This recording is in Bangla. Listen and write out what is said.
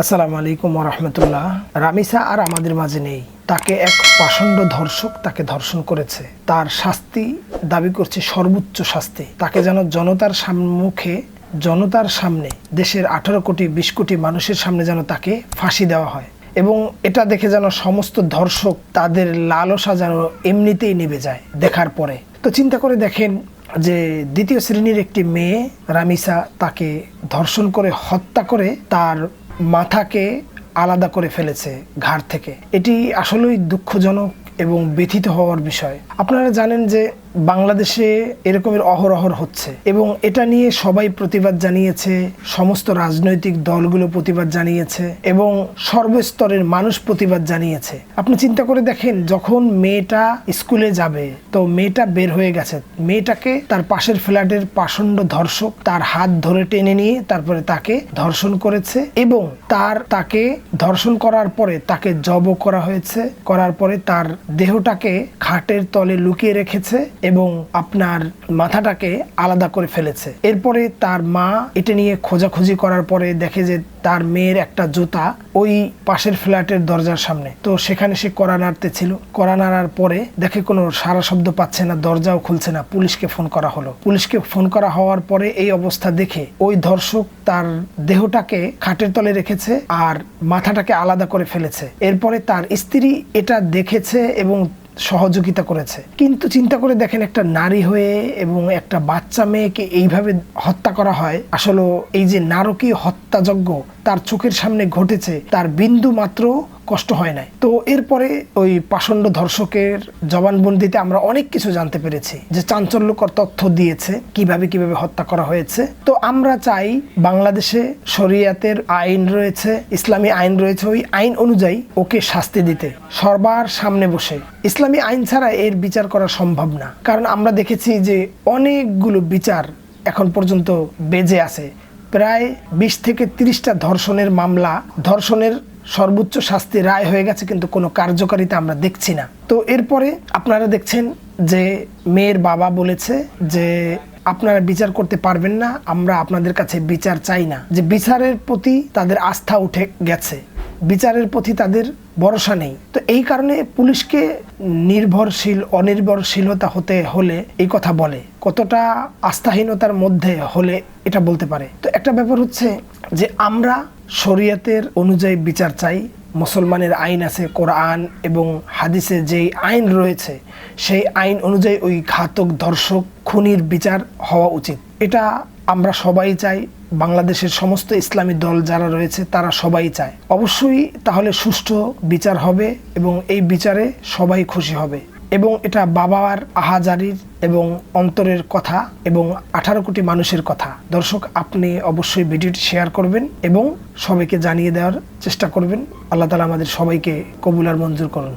আসসালামু আলাইকুম ওয়া রাহমাতুল্লাহ। রামিসা আর আমাদের মাঝে নেই। তাকে এক পাষণ্ড ধর্ষক তাকে ধর্ষণ করেছে। তার শাস্তি দাবি করছে সর্বোচ্চ শাস্তি। তাকে যেন জনতার সামনে দেশের 18 কোটি 20 কোটি মানুষের সামনে যেন তাকে ফাঁসি দেওয়া হয়, এবং এটা দেখে যেন সমস্ত ধর্ষক তাদের লালসা যেন এমনিতেই নিভে যায় দেখার পরে। তো চিন্তা করে দেখেন যে দ্বিতীয় শ্রেণীর একটি মেয়ে রামিসা, তাকে ধর্ষণ করে হত্যা করে তার মাথাকে আলাদা করে ফেলেছে ঘাড় থেকে। এটি আসলেই দুঃখজনক এবং ব্যথিত হওয়ার বিষয়। আপনারা জানেন যে বাংলাদেশে এরকমের অহরহর হচ্ছে, এবং এটা নিয়ে সবাই প্রতিবাদ জানিয়েছে, সমস্ত রাজনৈতিক দলগুলো প্রতিবাদ জানিয়েছে এবং সর্বস্তরের মানুষ প্রতিবাদ জানিয়েছে। আপনি চিন্তা করে দেখেন, যখন মেয়েটা স্কুলে যাবে, তো মেয়েটা বের হয়ে গেছে, মেয়েটাকে তার পাশের ফ্ল্যাটের পাষণ্ড ধর্ষক তার হাত ধরে টেনে নিয়ে তারপরে তাকে ধর্ষণ করেছে, এবং তাকে ধর্ষণ করার পরে তাকে জবও করা হয়েছে। করার পরে তার দেহটাকে খাটের তলে লুকিয়ে রেখেছে এবং আপনার মাথাটাকে আলাদা করে ফেলেছে। এরপরে তার মা এটা নিয়ে খোঁজাখুঁজি করার পরে দেখে যে তার মেয়ের একটা জুতা ওই পাশের ফ্ল্যাটের দরজার সামনে। তো সেখানে সে কড়া নাড়তে ছিল। কড়া নাড়ার পরে দেখে কোনো সারা শব্দ পাচ্ছে না, দরজাও খুলছে না। পুলিশকে ফোন করা হলো। পুলিশকে ফোন করা হওয়ার পরে এই অবস্থা দেখে ওই ধর্ষক তার দেহটাকে খাটের তলে রেখেছে আর মাথাটাকে আলাদা করে ফেলেছে। এরপরে তার স্ত্রী এটা দেখেছে এবং সহযোগিতা করেছে। কিন্তু চিন্তা করে দেখেন, একটা নারী হয়ে এবং একটা বাচ্চা মেয়েকে এইভাবে হত্যা করা হয়। আসলে এই যে নারকীয় হত্যাযজ্ঞ তার চোখের সামনে ঘটেছে, তার বিন্দু মাত্র কষ্ট হয় নাই। তো এরপরে ওই পাষণ্ড ধর্ষকের জবানবন্দিতে আমরা অনেক কিছু জানতে পেরেছি, যে চাঞ্চল্যকর তথ্য দিয়েছে কিভাবে হত্যা করা হয়েছে। তো আমরা চাই বাংলাদেশে শরিয়াতের আইন রয়েছে, ইসলামী আইন রয়েছে, ওই আইন অনুযায়ী ওকে শাস্তি দিতে, সবার সামনে বসে। ইসলামী আইন ছাড়া এর বিচার করা সম্ভব না, কারণ আমরা দেখেছি যে অনেকগুলো বিচার এখন পর্যন্ত বেজে আছে। প্রায় 20 থেকে 30টা ধর্ষণের মামলা, ধর্ষণের সর্বোচ্চ শাস্তি রায় হয়ে গেছে, কিন্তু কোনো কার্যকারিতা আমরা দেখছি না। তো এরপরে আপনারা দেখছেন যে মেয়ের বাবা বলেছে যে আপনারা বিচার করতে পারবেন না, আমরা আপনাদের কাছে বিচার চাই না। যে বিচারের প্রতি তাদের আস্থা উঠে গেছে, বিচারের প্রতি তাদের ভরসা নেই। তো এই কারণে পুলিশকে অনির্ভরশীলতা হতে হলে এই কথা বলে, কতটা আস্থাহীনতার মধ্যে হলে এটা বলতে পারে। তো একটা ব্যাপার হচ্ছে যে আমরা শরিয়াতের অনুযায়ী বিচার চাই। মুসলমানের আইন আছে, কোরআন এবং হাদিসে যেই আইন রয়েছে সেই আইন অনুযায়ী ওই ঘাতক ধর্ষক খুনির বিচার হওয়া উচিত। এটা আমরা সবাই চাই। বাংলাদেশের সমস্ত ইসলামী দল যারা রয়েছে তারা সবাই চায়। অবশ্যই তাহলে সুষ্ঠু বিচার হবে এবং এই বিচারে সবাই খুশি হবে, এবং এটা বাবার আহাজারির এবং অন্তরের কথা এবং 18 কোটি মানুষের কথা। দর্শক, আপনি অবশ্যই ভিডিওটি শেয়ার করবেন এবং সবাইকে জানিয়ে দেওয়ার চেষ্টা করবেন। আল্লাহ তাআলা আমাদের সবাইকে কবুল আর মঞ্জুর করুন।